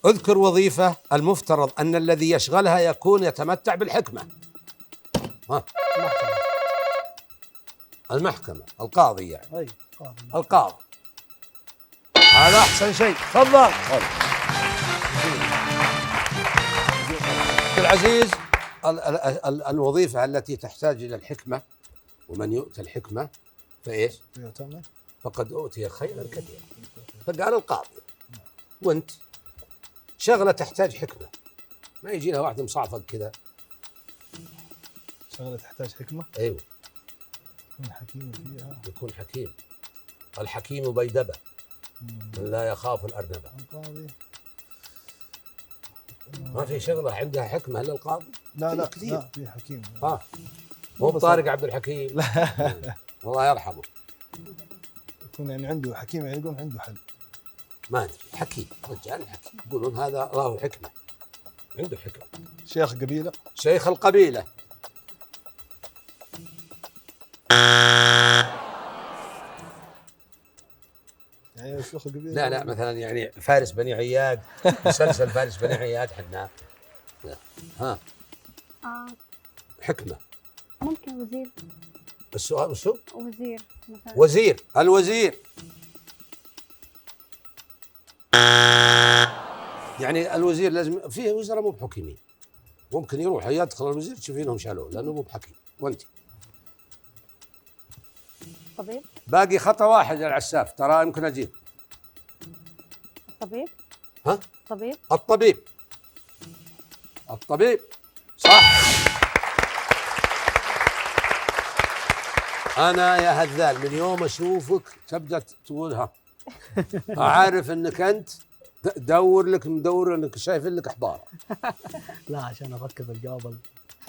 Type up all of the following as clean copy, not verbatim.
اذكر وظيفة المفترض أن الذي يشغلها يكون يتمتع بالحكمة. ها. المحكمة، القاضي يعني. أي قاضي. القاضي. هذا أحسن شيء. تفضل. عبد العزيز، الوظيفة التي تحتاج إلى الحكمة، ومن يؤتى الحكمة فإيش؟ فقد أوتي خيرا كثيرا. فقال القاضي. وأنت شغلة تحتاج حكمة، ما يجي لها واحد مصعفق كذا. شغلة تحتاج حكمة؟ أيوه. يكون حكيم فيها. يكون حكيم. الحكيم بيدبة من لا يخاف الأرنبة. القاضي ما في شغلة عندها حكمة إلا القاضي؟ لا كثير. لا في حكيم. مو طارق عبد الحكيم. لا. الله يرحمه. يكون يعني عنده حكيم، يعني يقول عنده حل. ما أدري، حكيم، رجال حكيم، يقولون هذا له حكمة، عنده حكمة. شيخ قبيلة. شيخ القبيلة. يعني شيخ القبيلة. لا مثلا يعني فارس بني عياد، مسلسل فارس بني عياد حنا. ها. حكمة. ممكن وزير. السؤال وشو؟ وزير مثلا. وزير. الوزير يعني الوزير لازم فيه وزراء مو بحكيمين، ممكن يروح يدخل الوزير تشوفينهم شالوه لانه مو بحكيم. وانت طبيب. باقي خطأ واحد يا العساف، ترى يمكن اجيب. الطبيب. ها؟ طبيب. الطبيب. الطبيب صح. انا يا هذال من يوم اشوفك تبدا تقولها اعرف انك انت مدور انك شايف لك احبار. لا عشان افكر في الجواب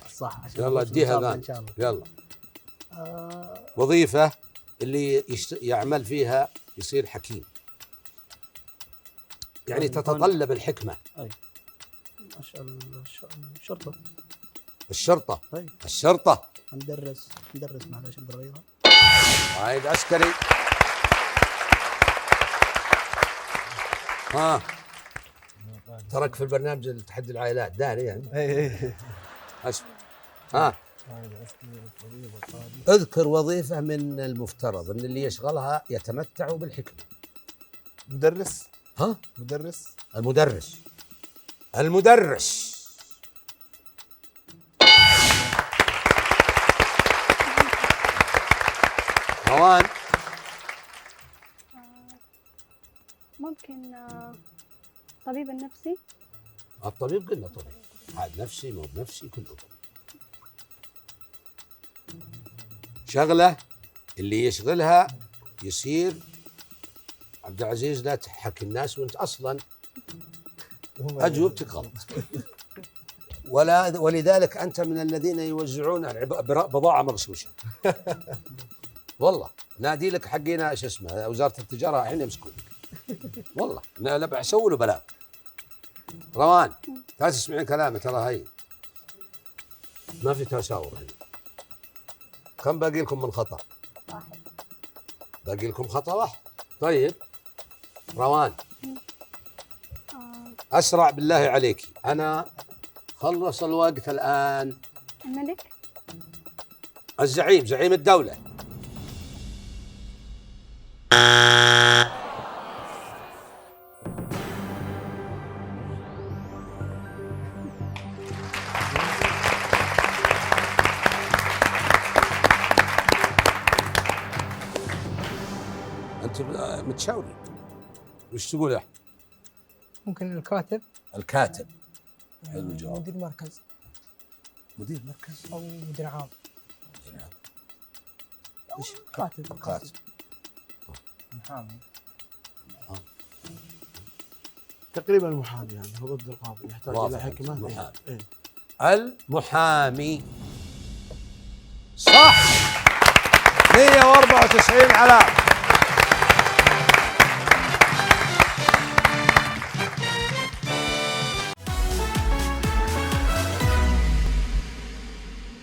الصح. يلا اديها ان شاء الله. يلا. وظيفة اللي يعمل فيها يصير حكيم، يعني تتطلب الحكمة. اي الشرطة. الشرطة. أي. الشرطة. مدرس معلش بالغيرة. عايد عسكري. ها. ترك في البرنامج التحدي العائلات داري يعني. اي اسمع. ها. اذكر وظيفة من المفترض ان اللي يشغلها يتمتع بالحكمة. مدرس. ها؟ مدرس. المدرس. روان. ممكن طبيب النفسي. الطبيب قلنا طبيب، عاد نفسي مو بنفسي كله طبيب. شغلة اللي يشغلها يصير عبد العزيز لا تحكي الناس وانت اصلا اجوبتك غلط. ولذلك انت من الذين يوزعون بضاعة مغشوشة. والله نادي لك حقنا ايش اسمه وزارة التجارة الحين يمسكونك. والله انا بسوي له بلاغ. روان لا تسمعين كلامي، ترى هي ما في تساؤل هنا. كم باقي لكم من خطأ؟ واحد. باقي لكم خطأ واحد. طيب روان أسرع بالله عليك، أنا خلص الوقت الآن. الملك. الزعيم، زعيم الدولة. أنت متشاورين وش تقول يا أحمد؟ ممكن الكاتب. الكاتب. حلو الجواب. مدير مركز. مدير مركز او مدير عام. مدير عام. ايش؟ كاتب. محامي. تقريبا المحامي يعني هو ضد القاضي يحتاج الى حكمة. المحامي. المحامي صح. 194 علامة.